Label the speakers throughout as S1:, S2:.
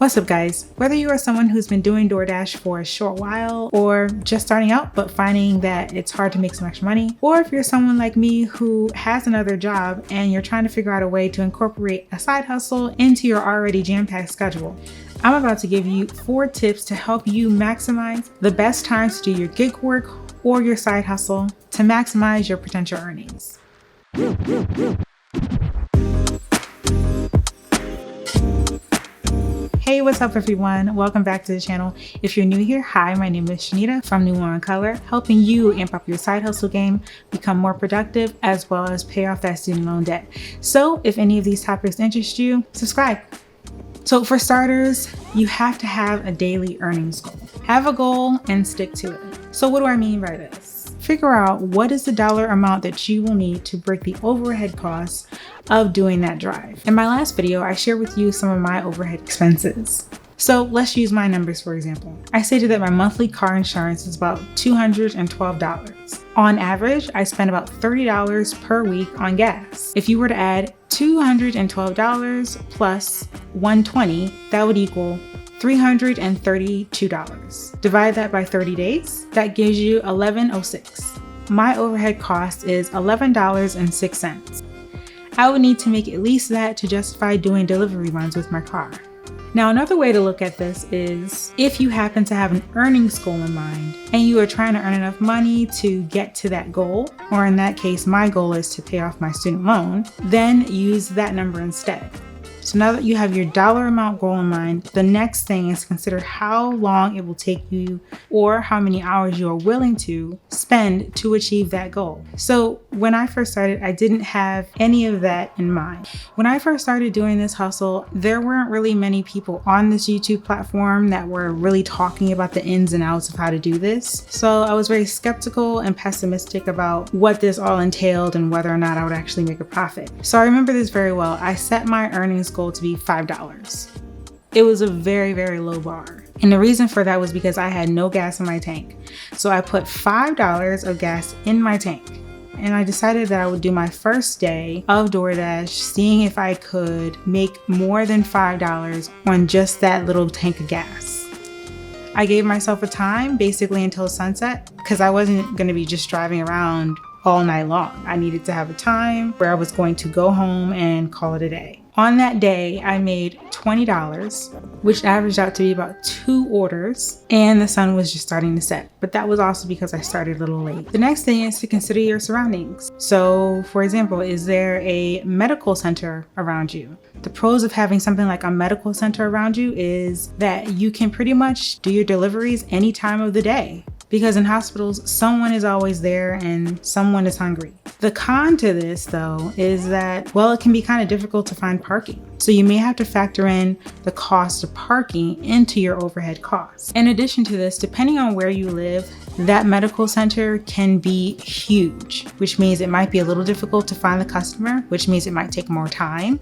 S1: What's up guys? Whether you are someone who's been doing DoorDash for a short while or just starting out but finding that it's hard to make some extra money, or if you're someone like me who has another job and you're trying to figure out a way to incorporate a side hustle into your already jam-packed schedule, I'm about to give you 4 tips to help you maximize the best times to do your gig work or your side hustle to maximize your potential earnings. Hey, what's up everyone? Welcome back to the channel. If you're new here, hi, my name is Shanita from New One Color, helping you amp up your side hustle game, become more productive, as well as pay off that student loan debt. So if any of these topics interest you, subscribe. So for starters, you have to have a daily earnings goal. Have a goal and stick to it. So what do I mean by this? Figure out what is the dollar amount that you will need to break the overhead costs of doing that drive. In my last video, I shared with you some of my overhead expenses. So let's use my numbers for example. I stated that my monthly car insurance is about $212. On average, I spend about $30 per week on gas. If you were to add $212 plus $120, that would equal $332. Divide that by 30 days, that gives you $11.06. My overhead cost is $11.06. I would need to make at least that to justify doing delivery runs with my car. Now, another way to look at this is if you happen to have an earnings goal in mind and you are trying to earn enough money to get to that goal, or in that case, my goal is to pay off my student loan, then use that number instead. So now that you have your dollar amount goal in mind, the next thing is to consider how long it will take you or how many hours you are willing to spend to achieve that goal. So when I first started, I didn't have any of that in mind. When I first started doing this hustle, there weren't really many people on this YouTube platform that were really talking about the ins and outs of how to do this. So I was very skeptical and pessimistic about what this all entailed and whether or not I would actually make a profit. So I remember this very well. I set my earnings goal to be $5. It was a very, very low bar. And the reason for that was because I had no gas in my tank. So I put $5 of gas in my tank. And I decided that I would do my first day of DoorDash, seeing if I could make more than $5 on just that little tank of gas. I gave myself a time basically until sunset because I wasn't going to be just driving around all night long. I needed to have a time where I was going to go home and call it a day. On that day, I made $20, which averaged out to be about 2 orders, and the sun was just starting to set. But that was also because I started a little late. The next thing is to consider your surroundings. So for example, is there a medical center around you? The pros of having something like a medical center around you is that you can pretty much do your deliveries any time of the day. Because in hospitals, someone is always there and someone is hungry. The con to this though is that, well, it can be kind of difficult to find parking. So you may have to factor in the cost of parking into your overhead costs. In addition to this, depending on where you live, that medical center can be huge, which means it might be a little difficult to find the customer, which means it might take more time.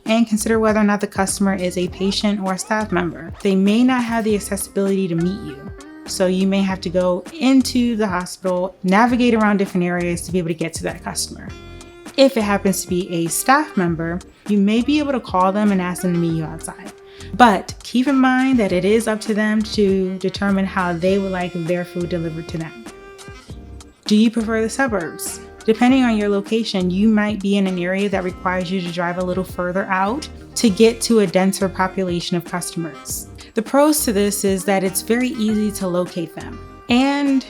S1: And consider whether or not the customer is a patient or a staff member. They may not have the accessibility to meet you. So you may have to go into the hospital, navigate around different areas to be able to get to that customer. If it happens to be a staff member, you may be able to call them and ask them to meet you outside. But keep in mind that it is up to them to determine how they would like their food delivered to them. Do you prefer the suburbs? Depending on your location, you might be in an area that requires you to drive a little further out to get to a denser population of customers. The pros to this is that it's very easy to locate them, and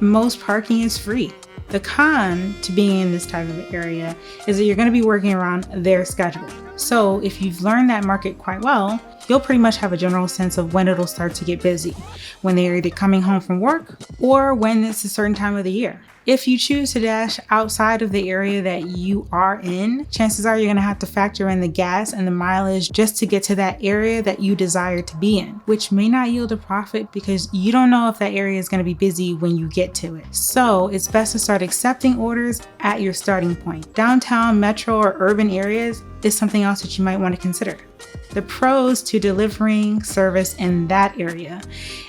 S1: most parking is free. The con to being in this type of area is that you're going to be working around their schedule. So if you've learned that market quite well, you'll pretty much have a general sense of when it'll start to get busy, when they're either coming home from work or when it's a certain time of the year. If you choose to dash outside of the area that you are in, chances are you're going to have to factor in the gas and the mileage just to get to that area that you desire to be in, which may not yield a profit because you don't know if that area is going to be busy when you get to it. So it's best to start accepting orders at your starting point. Downtown, metro, or urban areas is something else that you might want to consider. The pros to delivering service in that area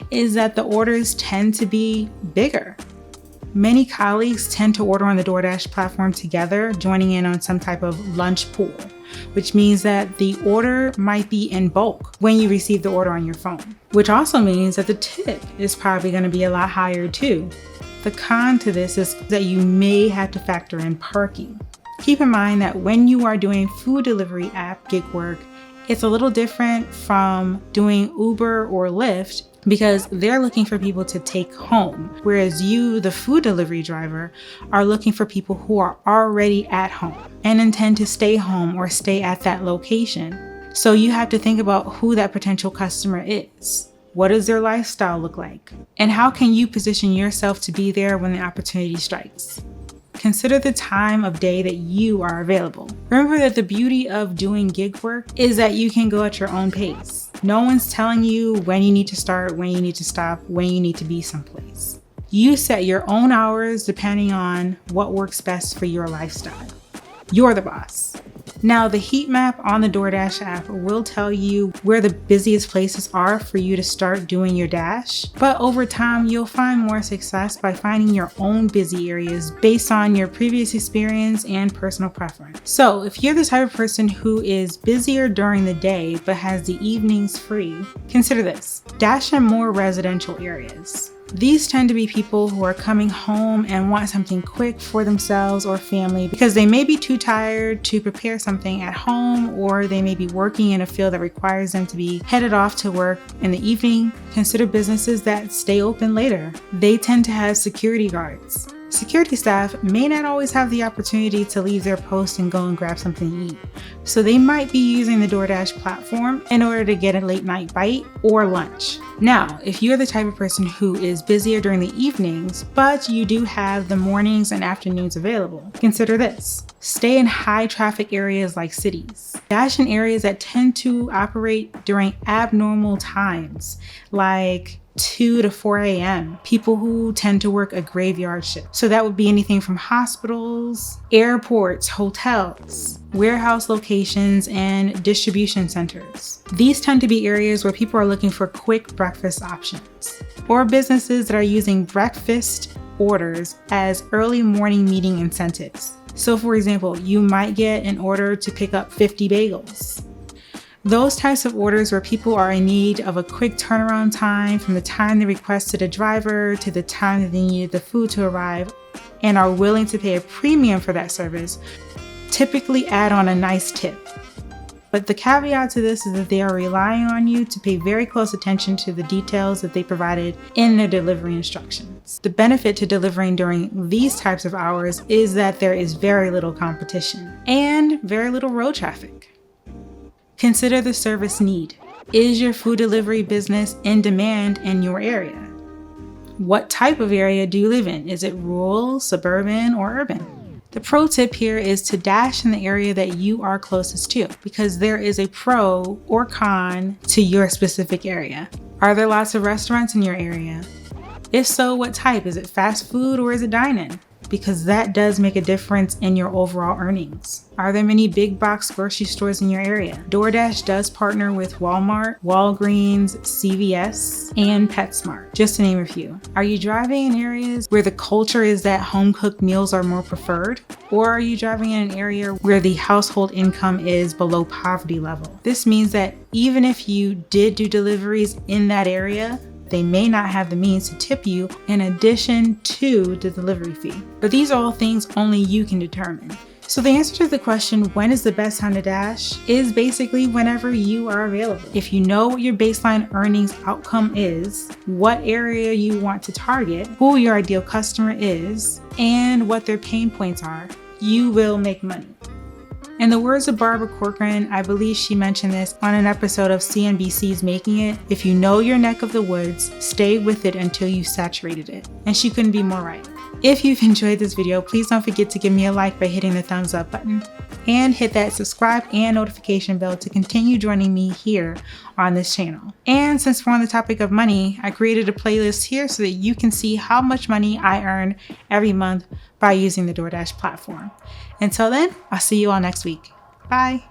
S1: is that the orders tend to be bigger. Many colleagues tend to order on the DoorDash platform together, joining in on some type of lunch pool. which means that the order might be in bulk when you receive the order on your phone, which also means that the tip is probably going to be a lot higher too. The con to this is that you may have to factor in parking. Keep in mind that when you are doing food delivery app gig work, it's a little different from doing Uber or Lyft because they're looking for people to take home, whereas you, the food delivery driver, are looking for people who are already at home and intend to stay home or stay at that location. So you have to think about who that potential customer is. What does their lifestyle look like? And how can you position yourself to be there when the opportunity strikes? Consider the time of day that you are available. Remember that the beauty of doing gig work is that you can go at your own pace. No one's telling you when you need to start, when you need to stop, when you need to be someplace. You set your own hours depending on what works best for your lifestyle. You're the boss. Now, the heat map on the DoorDash app will tell you where the busiest places are for you to start doing your dash, but over time, you'll find more success by finding your own busy areas based on your previous experience and personal preference. So if you're the type of person who is busier during the day but has the evenings free, consider this: dash in more residential areas. These tend to be people who are coming home and want something quick for themselves or family because they may be too tired to prepare something at home, or they may be working in a field that requires them to be headed off to work in the evening. Consider businesses that stay open later. They tend to have security guards. Security staff may not always have the opportunity to leave their post and go and grab something to eat, so they might be using the DoorDash platform in order to get a late night bite or lunch. Now, if you're the type of person who is busier during the evenings, but you do have the mornings and afternoons available, consider this: stay in high traffic areas like cities. Dash in areas that tend to operate during abnormal times, like 2 to 4 a.m. People who tend to work a graveyard shift. So that would be anything from hospitals, airports, hotels, warehouse locations, and distribution centers. These tend to be areas where people are looking for quick breakfast options, or businesses that are using breakfast orders as early morning meeting incentives. So for example, you might get an order to pick up 50 bagels. Those types of orders where people are in need of a quick turnaround time from the time they requested a driver to the time that they needed the food to arrive and are willing to pay a premium for that service, typically add on a nice tip. But the caveat to this is that they are relying on you to pay very close attention to the details that they provided in their delivery instructions. The benefit to delivering during these types of hours is that there is very little competition and very little road traffic. Consider the service need. Is your food delivery business in demand in your area? What type of area do you live in? Is it rural, suburban, or urban? The pro tip here is to dash in the area that you are closest to, because there is a pro or con to your specific area. Are there lots of restaurants in your area? If so, what type? Is it fast food or is it dine-in? Because that does make a difference in your overall earnings. Are there many big box grocery stores in your area? DoorDash does partner with Walmart, Walgreens, CVS, and PetSmart, just to name a few. Are you driving in areas where the culture is that home-cooked meals are more preferred? Or are you driving in an area where the household income is below poverty level? This means that even if you did do deliveries in that area, they may not have the means to tip you in addition to the delivery fee. But these are all things only you can determine. So the answer to the question, when is the best time to dash, is basically whenever you are available. If you know what your baseline earnings outcome is, what area you want to target, who your ideal customer is, and what their pain points are, you will make money. In the words of Barbara Corcoran, I believe she mentioned this on an episode of CNBC's Making It: if you know your neck of the woods, stay with it until you've saturated it. And she couldn't be more right. If you've enjoyed this video, please don't forget to give me a like by hitting the thumbs up button and hit that subscribe and notification bell to continue joining me here on this channel. And since we're on the topic of money, I created a playlist here so that you can see how much money I earn every month by using the DoorDash platform. Until then, I'll see you all next week. Bye.